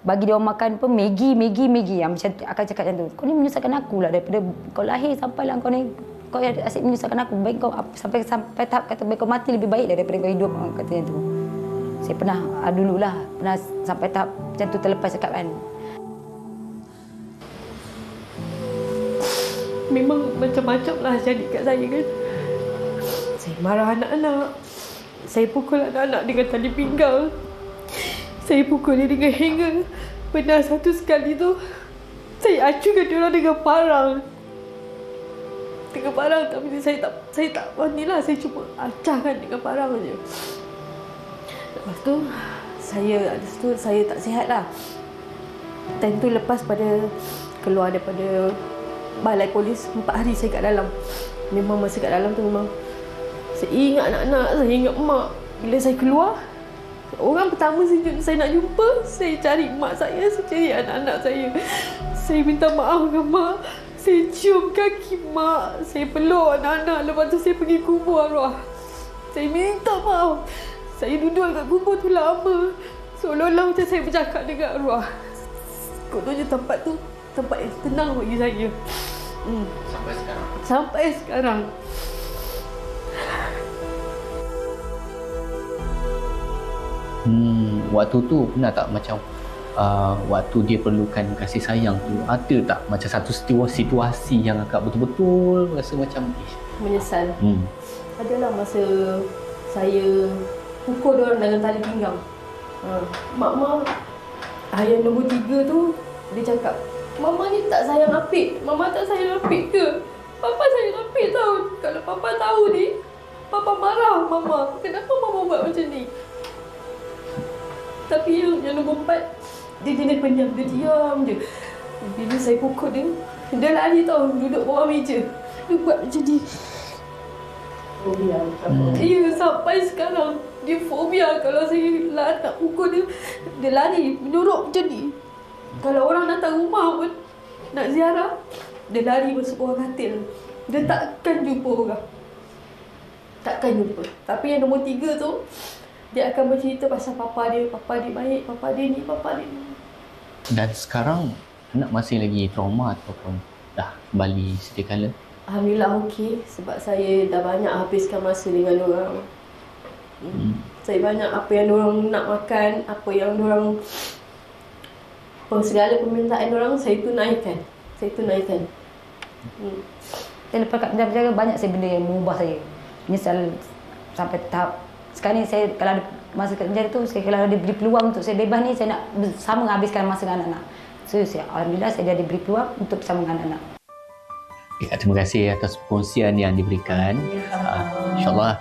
bagi dia orang makan pun Maggi. Macam akan cakap macam tu. Kau ni menyusahkan aku lah, daripada kau lahir sampai lah kau ni, kau asyik menyusahkan aku. Baik kau sampai tahap kata baik kau mati lebih baik daripada kau hidup, katanya tu. Saya pernah dululah pernah sampai tahap macam tu, terlepas cakap kan. Memang macam-macam lah jadi kat saya kan. Saya marah anak-anak. Saya pukul anak-anak dengan tali pinggang. Saya pukul dia dengan hanger. Pernah satu sekali tu, saya acungkan dia orang dengan parang. Tapi saya tak beranilah. Saya cuma acahkan dengan parang je. Lepas tu, saya tak sihat lah. Time tu lepas pada keluar daripada balai polis, 4 hari saya kat dalam. Memang masa kat dalam tu memang saya ingat anak-anak, saya ingat mak. Bila saya keluar, orang pertama saya nak jumpa, saya cari mak saya cari anak-anak saya. Saya minta maaf dengan mak. Saya cium kaki mak. Saya peluk anak-anak. Lepas tu saya pergi kubur arwah. Saya minta maaf. Saya duduk kat kubur tu lama. Seolah-olah macam saya bercakap dengan arwah. Kononnya tempat tu tempat yang tenang bagi saya. Sampai sekarang. Sampai sekarang. Waktu tu pernah tak macam waktu dia perlukan kasih sayang tu, ada tak macam satu situasi yang akak betul-betul rasa macam Menyesal. Adalah masa saya pukul diorang dengan tali pinggang. Mak ayah nombor 3 tu, dia cakap, Mama ni tak sayang Apik. Mama tak sayang Apik ke? Papa sayang Apik tau. Kalau Papa tahu ni, Papa marah Mama. Kenapa Mama buat macam ni? Tapi yang nombor 4, dia jenis pendiam. Dia diam je. Bila saya pukul dia lari tau, duduk bawah meja. Dia buat macam ni. Fobia. Ya, sampai sekarang. Dia fobia kalau saya nak pukul dia. Dia lari, menyorok macam ni. Kalau orang datang rumah pun, nak ziarah, dia lari masuk bawah katil. Dia takkan jumpa orang. Takkan jumpa. Tapi yang nombor 3 tu, dia akan bercerita pasal papa dia baik, papa dia ni, papa dia ni. Dan sekarang anak masih lagi trauma ataupun dah kembali sedia kala? Alhamdulillah okey, sebab saya dah banyak habiskan masa dengan orang. Saya banyak apa yang orang nak makan, apa yang orang, segala permintaan orang saya tunaikan. Saya lepas kat penjara banyak saya benda yang mengubah saya. Menyesal sampai tahap sekarang ni saya kalau ada masa kat penjara tu, saya kalau ada beri peluang untuk saya bebas ni, saya nak bersama menghabiskan masa dengan anak-anak. So alhamdulillah saya dah diberi peluang untuk bersama dengan anak-anak. Terima kasih atas perkongsian yang diberikan. InsyaAllah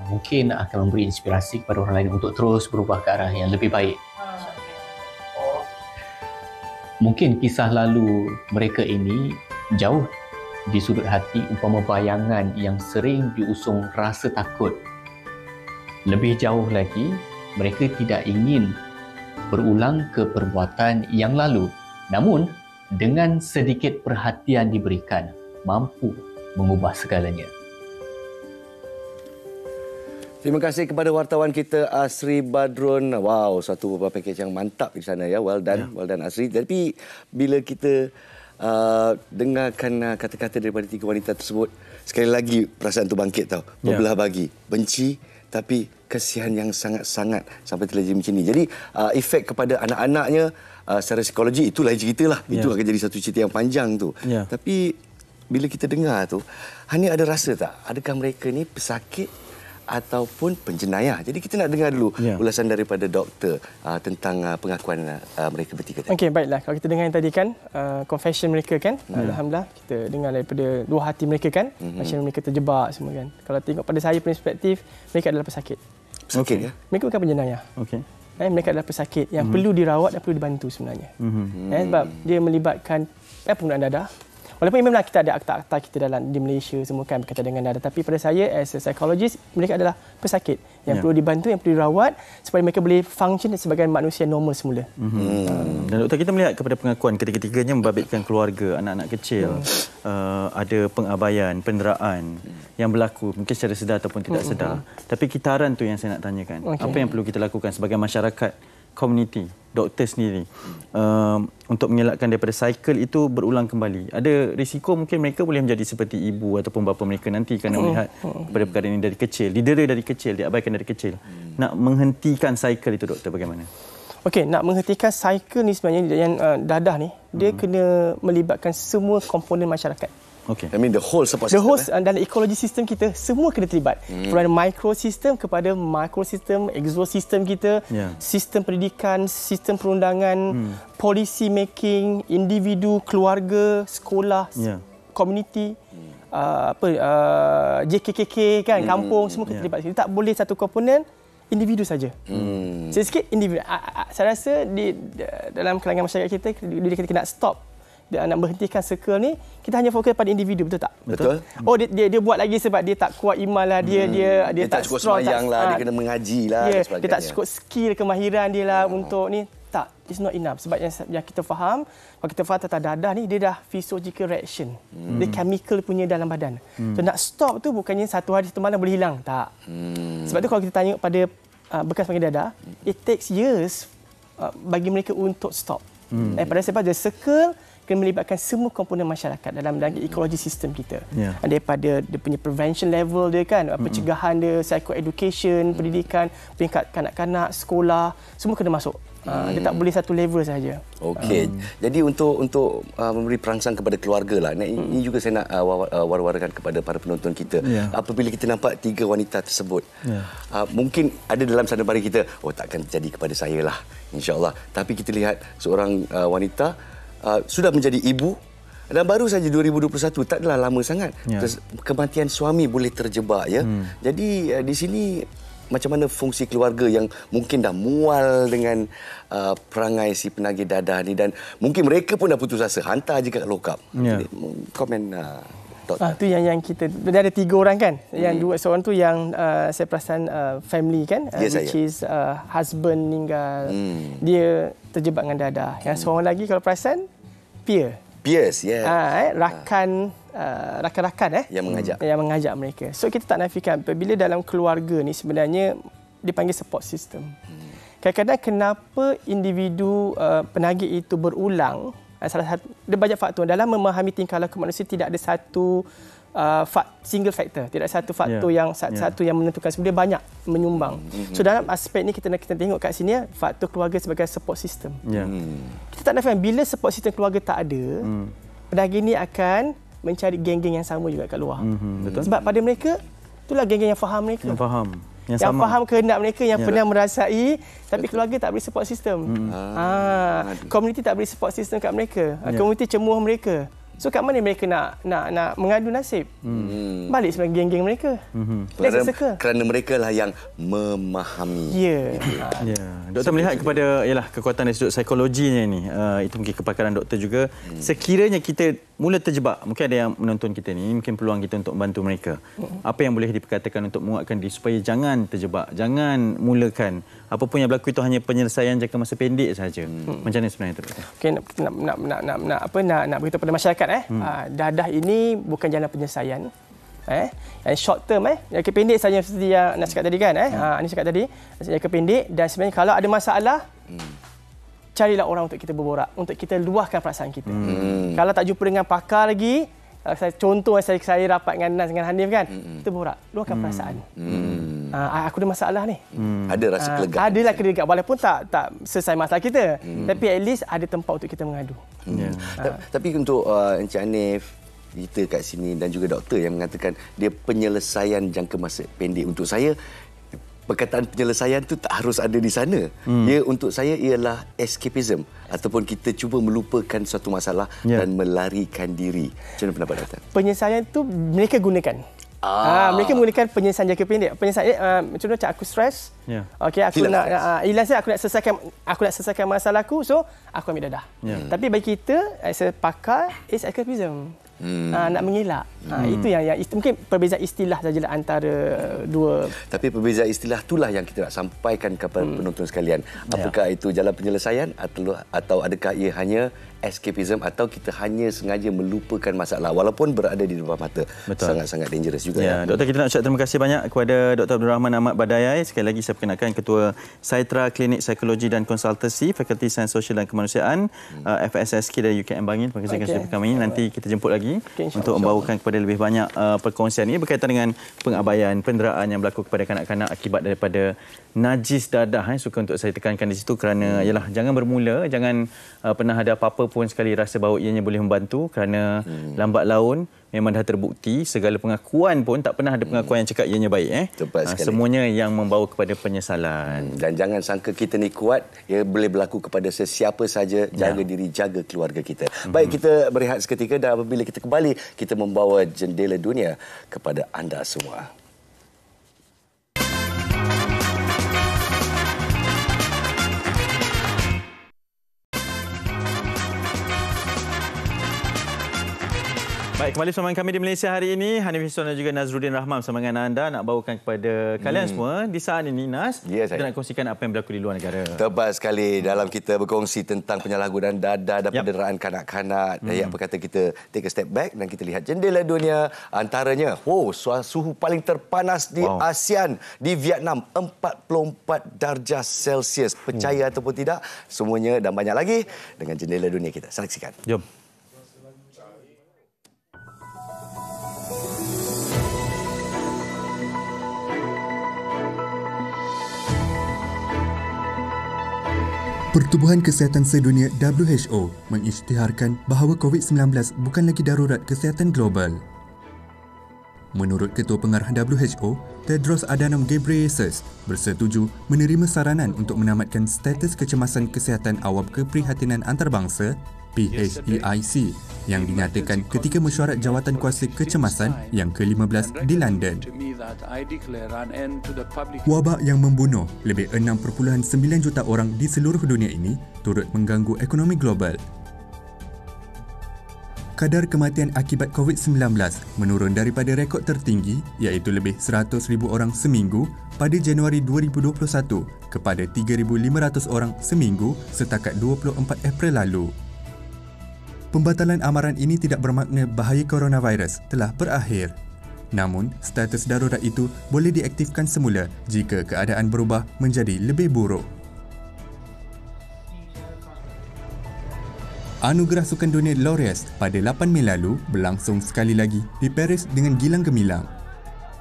mungkin akan memberi inspirasi kepada orang lain untuk terus berubah ke arah yang lebih baik. Mungkin kisah lalu mereka ini jauh di sudut hati umpama bayangan yang sering diusung rasa takut. Lebih jauh lagi, mereka tidak ingin berulang ke perbuatan yang lalu. Namun, dengan sedikit perhatian diberikan, mampu mengubah segalanya. Terima kasih kepada wartawan kita Asri Badrun. Wow, satu package yang mantap di sana ya. Well done Asri. Tapi bila kita dengarkan kata-kata daripada 3 wanita tersebut, sekali lagi perasaan tu bangkit tau. Berbelah bagi, benci tapi kesian yang sangat-sangat sampai terjadi macam ni. Jadi efek kepada anak-anaknya secara psikologi itu lain cerita lah. Itu akan jadi satu cerita yang panjang tu. Tapi bila kita dengar tu, Hani ada rasa tak? Adakah mereka ni pesakit ataupun penjenayah? Jadi kita nak dengar dulu ulasan daripada doktor tentang pengakuan mereka bertiga tadi. Okey, baiklah. Kalau kita dengar yang tadi kan, confession mereka kan, alhamdulillah kita dengar daripada dua hati mereka kan, macam mereka terjebak semua kan. Kalau tengok pada saya perspektif, mereka adalah pesakit. Pesakit ya? Mereka bukan penjenayah. Okey. Mereka adalah pesakit yang perlu dirawat dan perlu dibantu sebenarnya. Sebab dia melibatkan penggunaan dadah. Walaupun memang kita ada akta-akta kita dalam di Malaysia semua kan berkaitan dengan dadah, tapi pada saya as a psychologist, mereka adalah pesakit yang perlu dibantu, yang perlu dirawat supaya mereka boleh function sebagai manusia normal semula. Dan doktor, kita melihat kepada pengakuan ketiga-tiganya membabitkan keluarga, anak-anak kecil, ada pengabaian, penderaan yang berlaku mungkin secara sedar ataupun tidak sedar. Tapi kitaran tu yang saya nak tanyakan. Apa yang perlu kita lakukan sebagai masyarakat, komuniti, doktor sendiri untuk mengelakkan daripada cycle itu berulang kembali? Ada risiko mungkin mereka boleh menjadi seperti ibu ataupun bapa mereka nanti kerana melihat kepada perkara ini dari kecil, didera dari kecil, diabaikan dari kecil. Nak menghentikan cycle itu, doktor, bagaimana? Okey, nak menghentikan cycle ni sebenarnya yang dadah ni, dia kena melibatkan semua komponen masyarakat. Okay. I mean the whole support system. The whole dalam ekologi sistem kita semua kena terlibat. Dari microsistem kepada makrosistem, exosistem kita, sistem pendidikan, sistem perundangan, policy making, individu, keluarga, sekolah, komuniti, JKKK kan, kampung, semua kena terlibat. Tak boleh satu komponen individu saja. Sikit individu. Saya rasa dalam kalangan masyarakat kita, bila kita kena stop dia nak berhentikan circle ni, kita hanya fokus pada individu, betul tak? Betul. Oh, dia buat lagi sebab dia tak kuat iman lah, dia tak cukup semayang lah, dia kena mengaji lah dan sebagainya. Dia tak cukup skill, kemahiran dia lah untuk ni. Tak, it's not enough. Sebab yang kita faham, kalau kita faham tentang dadah ni, dia dah physiological reaction. Dia chemical punya dalam badan. So nak stop tu bukannya satu hari satu malam boleh hilang. Tak. Sebab tu kalau kita tanya pada bekas penyakit dadah, it takes years bagi mereka untuk stop. Pada sebab dia circle kena melibatkan semua komponen masyarakat dalam ekologi sistem kita. Daripada dia punya prevention level dia kan, pencegahan dia, psycho-education, pendidikan, peringkat kanak-kanak, sekolah, semua kena masuk. Dia tak boleh satu level saja. Okey. Jadi untuk memberi perangsang kepada keluarga lah. Ini juga saya nak war-warkan kepada para penonton kita. Apabila kita nampak 3 wanita tersebut, mungkin ada dalam sanubari kita, takkan terjadi kepada saya lah, insya-Allah. Tapi kita lihat seorang wanita sudah menjadi ibu dan baru saja 2021, tak adalah lama sangat. Kematian suami boleh terjebak ya. Jadi di sini macam mana fungsi keluarga yang mungkin dah mual dengan perangai si penagih dadah ni, dan mungkin mereka pun dah putus asa, hantar je kat lokap. Komen doktor. Tu yang kita, dia ada 3 orang kan. Yang 2 seorang tu yang saya perasan family kan, which is husband meninggal. Dia terjebak dengan dadah. Yang seorang lagi kalau perasan peers, rakan-rakan yang mengajak mereka. So kita tak nafikan apabila dalam keluarga ni sebenarnya dipanggil support system. Kadang-kadang kenapa individu penagih itu berulang, salah satu dia banyak faktor dalam memahami tingkah laku manusia. Tidak ada satu single factor, tidak satu faktor yang satu yang menentukan, sebenarnya banyak menyumbang. So dalam aspek ni kita tengok kat sini faktor keluarga sebagai support system. Kita tak nafikan bila support system keluarga tak ada, penagih ni akan mencari geng-geng yang sama juga kat luar. Betul. Sebab pada mereka itulah geng-geng yang faham mereka. Yang faham kehendak mereka, yang pernah merasai, tapi keluarga tak beri support system. Komuniti tak beri support system kat mereka. Komuniti cemuh mereka. So kat mana mereka nak mengadu nasib? Balik sebagai geng-geng mereka. Kerana mereka lah yang memahami. Doktor melihat kepada kekuatan dari sudut psikologinya ni. Itu mungkin kepakaran doktor juga. Sekiranya kita mula terjebak, mungkin ada yang menonton kita ni, mungkin peluang kita untuk membantu mereka. Apa yang boleh diperkatakan untuk menguatkan diri supaya jangan terjebak, jangan mulakan apapun yang berlaku itu hanya penyelesaian jangka masa pendek saja. Macam mana sebenarnya doktor? Okey, nak beritahu pada masyarakat dadah ini bukan jalan penyelesaian. Yang short term jangka pendek saja seperti yang nak cakap tadi kan. Ini cakap tadi jangka pendek, dan sebenarnya kalau ada masalah carilah orang untuk kita berborak, untuk kita luahkan perasaan kita. Kalau tak jumpa dengan pakar lagi, contoh saya rapat dengan Nas dengan Hanif kan, kita borak, luahkan perasaan. Aku ada masalah ni. Ada rasa kelegaan. Adalah kelegaan walaupun tak selesai masalah kita, tapi at least ada tempat untuk kita mengadu. Tapi untuk Encik Hanif, kita kat sini dan juga doktor yang mengatakan dia penyelesaian jangka masa pendek, untuk saya perkataan penyelesaian tu tak harus ada di sana. Untuk saya ialah escapism, ataupun kita cuba melupakan suatu masalah dan melarikan diri. Macam mana pendapat doktor? Penyelesaian tu mereka gunakan. Mereka menggunakan penyelesaian jangka pendek. Penyelesaian contoh macam aku stres. Okey, aku nak selesaikan masalah aku, so aku ambil dadah. Tapi bagi kita as a pakar, is escapism. Nak mengelak. Itu yang mungkin perbezaan istilah sajalah antara dua. Tapi perbezaan istilah itulah yang kita nak sampaikan kepada penonton sekalian. Apakah itu jalan penyelesaian atau adakah ia hanya escapism, atau kita hanya sengaja melupakan masalah walaupun berada di depan mata? Sangat-sangat dangerous juga. Doktor, kita nak ucap terima kasih banyak kepada Dr. Abdul Rahman Ahmad Badayai. Sekali lagi saya perkenalkan Ketua Saitra Klinik Psikologi dan Konsultasi Fakulti Sains Sosial dan Kemanusiaan FSSK dari UKM Bangil. Terima kasih kerana kami. Nanti kita jemput lagi untuk membawakan kepada lebih banyak perkongsian ini berkaitan dengan pengabaian, penderaan yang berlaku kepada kanak-kanak akibat daripada najis dadah. Suka untuk saya tekankan di situ kerana jangan bermula, jangan pernah ada apa-apa pun sekali rasa bahawa ianya boleh membantu, kerana lambat laun memang dah terbukti segala pengakuan pun tak pernah ada pengakuan yang cakap ianya baik. Semuanya yang membawa kepada penyesalan. Dan jangan sangka kita ni kuat, ia boleh berlaku kepada sesiapa saja. Jaga diri, jaga keluarga kita. Baik, kita berehat seketika dan apabila kita kembali, kita membawa jendela dunia kepada anda semua. Baik, kembali bersama kami di Malaysia hari ini. Hanif Hisson dan juga Nazruddin Rahman bersama dengan anda nak bawakan kepada kalian semua di saat ini, Nas. Kita nak kongsikan apa yang berlaku di luar negara. Tepat sekali. Dalam kita berkongsi tentang penyalahgunaan dadah dan penderaan kanak-kanak. Apa kata kita take a step back dan kita lihat jendela dunia. Antaranya, suhu paling terpanas di ASEAN, di Vietnam, 44 darjah Celsius. Percaya ataupun tidak, semuanya dan banyak lagi dengan jendela dunia kita. Saksikan. Jom. Pertubuhan Kesihatan Sedunia WHO mengisytiharkan bahawa COVID-19 bukan lagi darurat kesihatan global. Menurut Ketua Pengarah WHO, Tedros Adhanom Ghebreyesus bersetuju menerima saranan untuk menamatkan status kecemasan kesihatan awam keprihatinan antarabangsa PHEIC yang dinyatakan ketika mesyuarat Jawatan Kuasa Kecemasan yang ke-15 di London. Wabak yang membunuh lebih 6.9 juta orang di seluruh dunia ini turut mengganggu ekonomi global. Kadar kematian akibat COVID-19 menurun daripada rekod tertinggi iaitu lebih 100,000 orang seminggu pada Januari 2021 kepada 3,500 orang seminggu setakat 24 April lalu. Pembatalan amaran ini tidak bermakna bahaya coronavirus telah berakhir. Namun, status darurat itu boleh diaktifkan semula jika keadaan berubah menjadi lebih buruk. Anugerah Sukan Dunia Laureus pada 8 Mei lalu berlangsung sekali lagi di Paris dengan gilang gemilang.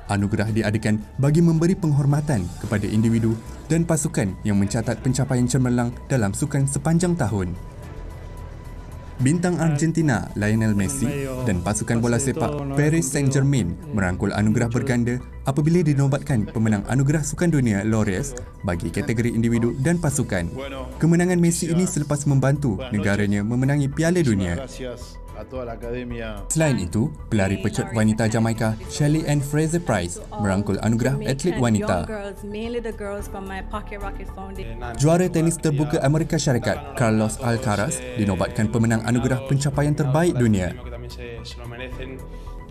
Anugerah diadakan bagi memberi penghormatan kepada individu dan pasukan yang mencatat pencapaian cemerlang dalam sukan sepanjang tahun. Bintang Argentina Lionel Messi dan pasukan bola sepak Paris Saint-Germain merangkul anugerah berganda apabila dinobatkan pemenang Anugerah Sukan Dunia Laureus bagi kategori individu dan pasukan. Kemenangan Messi ini selepas membantu negaranya memenangi Piala Dunia. Selain itu, pelari pecut wanita Jamaika Shelly Ann Fraser-Pryce merangkul anugerah atlet wanita. Juara tenis terbuka Amerika Syarikat Carlos Alcaraz dinobatkan pemenang anugerah pencapaian terbaik dunia.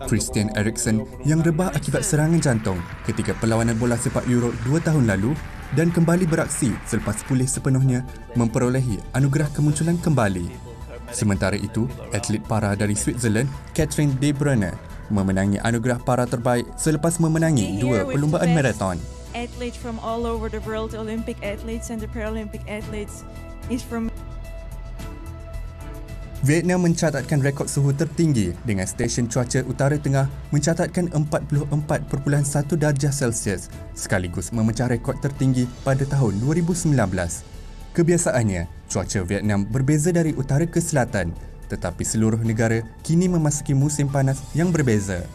Christian Eriksen yang rebah akibat serangan jantung ketika perlawanan bola sepak Euro 2 tahun lalu dan kembali beraksi selepas pulih sepenuhnya memperolehi anugerah kemunculan kembali. Sementara itu, atlet para dari Switzerland, Catherine De Bruyne, memenangi anugerah para terbaik selepas memenangi 2 perlumbaan maraton. Athletes from all over the world, Olympic athletes and the Paralympic athletes is from Vietnam mencatatkan rekod suhu tertinggi dengan stesen cuaca utara tengah mencatatkan 44.1 darjah Celsius sekaligus memecah rekod tertinggi pada tahun 2019. Kebiasaannya, cuaca Vietnam berbeza dari utara ke selatan, tetapi seluruh negara kini memasuki musim panas yang berbeza.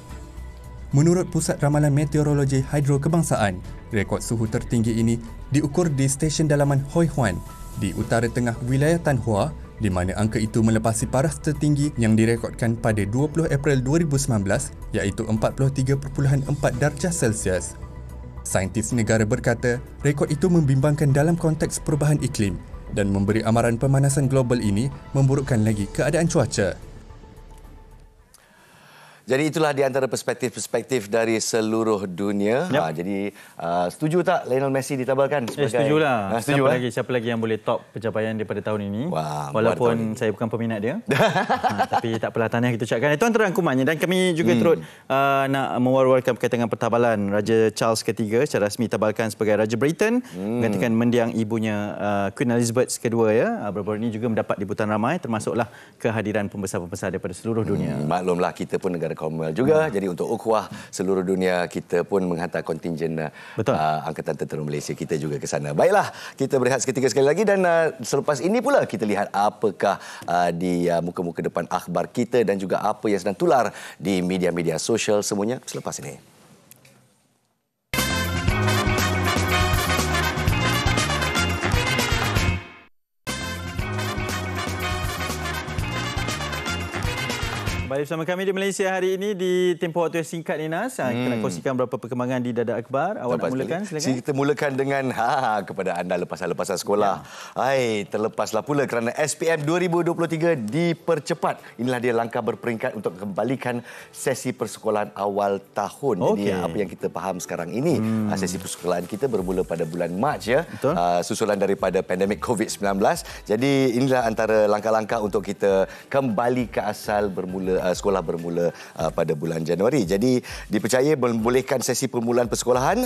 Menurut Pusat Ramalan Meteorologi Hidro Kebangsaan, rekod suhu tertinggi ini diukur di stesen dalaman Hoi Huan di utara tengah wilayah Tan Hoa, di mana angka itu melepasi paras tertinggi yang direkodkan pada 20 April 2019 iaitu 43.4 darjah Celsius. Saintis negara berkata, rekod itu membimbangkan dalam konteks perubahan iklim dan memberi amaran pemanasan global ini memburukkan lagi keadaan cuaca. Jadi itulah di antara perspektif-perspektif dari seluruh dunia. Yep. Jadi setuju tak Lionel Messi ditabalkan sebagai... Setujulah. Siapa lagi yang boleh top pencapaian daripada tahun ini. Wah, walaupun saya bukan peminat dia. Tapi tak apalah, tahniah kita ucapkan. Itu antara rangkumannya. Dan kami juga turut nak mewar-warkan berkaitan dengan pertabalan Raja Charles III secara rasmi tabalkan sebagai Raja Britain menggantikan mendiang ibunya Queen Elizabeth II. Ya. Baru-baru ini juga mendapat dibutuhan ramai, termasuklah kehadiran pembesar-pembesar daripada seluruh dunia. Maklumlah, kita pun negara Commonwealth juga. Jadi untuk ukhuwah seluruh dunia, kita pun menghantar kontingen Angkatan Tentera Malaysia kita juga ke sana. Baiklah, kita berehat seketika sekali lagi dan selepas ini pula kita lihat apakah di muka-muka depan akhbar kita dan juga apa yang sedang tular di media-media sosial semuanya selepas ini. Kembali bersama kami di Malaysia hari ini di tempoh waktu yang singkat ni, Nas. Kita nak kongsikan beberapa perkembangan di Dada Akhbar. Awak nak mulakan, silakan. Kita mulakan dengan kepada anda lepasan-lepasan sekolah. Terlepaslah pula kerana SPM 2023 dipercepat. Inilah dia langkah berperingkat untuk kembalikan sesi persekolahan awal tahun. Jadi apa yang kita faham sekarang ini, sesi persekolahan kita bermula pada bulan Mac, ya. Susulan daripada pandemik COVID-19. Jadi inilah antara langkah-langkah untuk kita kembali ke asal bermula sekolah bermula pada bulan Januari. Jadi dipercaya membolehkan sesi permulaan persekolahan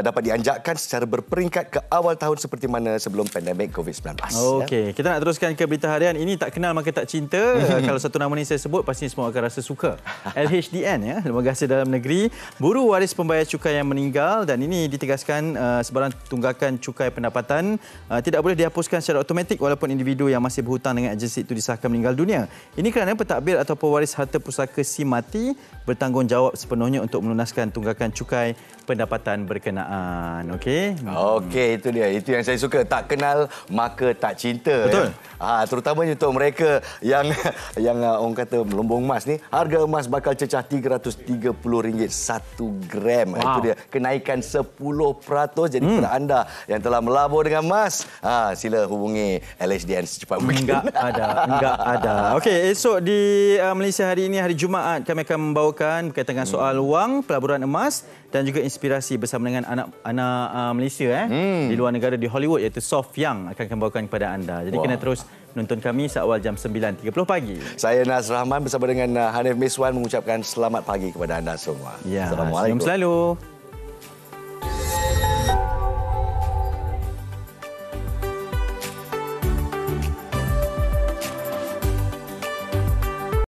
dapat dianjakkan secara berperingkat ke awal tahun seperti mana sebelum pandemik COVID-19. Okey, kita nak teruskan ke berita harian. Ini tak kenal maka tak cinta. Kalau satu nama ni saya sebut, pastinya semua akan rasa suka. LHDN, ya, Lembaga Hasil Dalam Negeri, buru waris pembayar cukai yang meninggal, dan ini ditegaskan sebarang tunggakan cukai pendapatan tidak boleh dihapuskan secara automatik walaupun individu yang masih berhutang dengan agensi itu disahkan meninggal dunia. Ini kerana pentadbir atau pewaris harta pusaka si mati bertanggungjawab sepenuhnya untuk melunaskan tunggakan cukai pendapatan berkenaan. Okey. Okey, itu dia. Itu yang saya suka. Tak kenal maka tak cinta. Betul. Ya? Terutamanya untuk mereka yang orang kata melumbung emas ni, harga emas bakal cecah RM330 1 gram. Itu dia. Kenaikan 10%. Jadi kepada anda yang telah melabur dengan emas, sila hubungi LHDN secepat mungkin. Enggak ada. Okey, esok di Malaysia hari ini, hari Jumaat, kami akan membawakan berkaitan dengan soal wang, pelaburan emas dan juga inspirasi bersama dengan anak Malaysia di luar negara di Hollywood, iaitu Sof Yang akan kami bawakan kepada anda. Jadi kena terus menonton kami seawal jam 9.30 pagi. Saya Nas Rahman bersama dengan Hanif Miswan mengucapkan selamat pagi kepada anda semua. Ya, Assalamualaikum. Selalu.